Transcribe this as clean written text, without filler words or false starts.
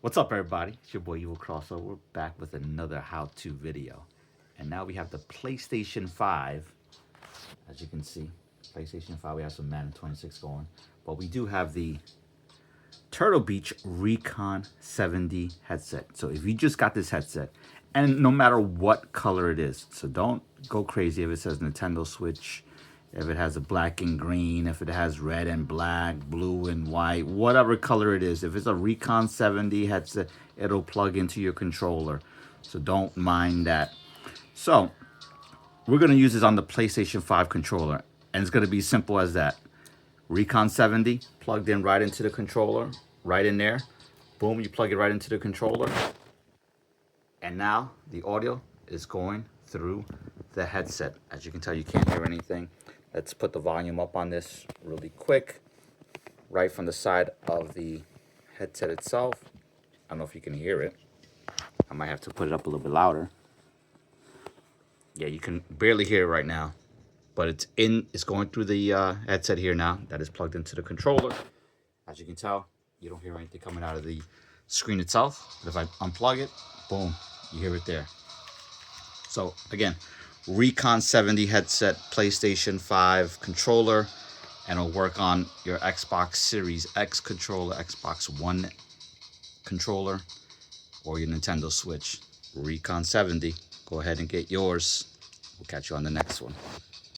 What's up, everybody? It's your boy Evil Crossover. We're back with another how-to video. And now we have the PlayStation 5. As you can see, PlayStation 5, we have some Madden 26 going. But we do have the Turtle Beach Recon 70 headset. So if you just got this headset, and no matter what color it is, so don't go crazy if it says Nintendo Switch, if it has a black and green, if it has red and black, blue and white, whatever color it is. If it's a Recon 70 headset, it'll plug into your controller. So don't mind that. So we're going to use this on the PlayStation 5 controller. And it's going to be simple as that. Recon 70 plugged in right into the controller, right in there. Boom, you plug it right into the controller. And now the audio is going through the headset. As you can tell, you can't hear anything. Let's put the volume up on this really quick, right from the side of the headset itself. I don't know if you can hear it. I might have to put it up a little bit louder. Yeah, you can barely hear it right now, but it's going through the headset here now. That is plugged into the controller. As you can tell, you don't hear anything coming out of the screen itself. But if I unplug it, boom, you hear it there. So again, Recon 70 headset, PlayStation 5 controller, and it'll work on your Xbox Series X controller, Xbox One controller, or your Nintendo Switch. Recon 70. Go ahead and get yours. We'll catch you on the next one.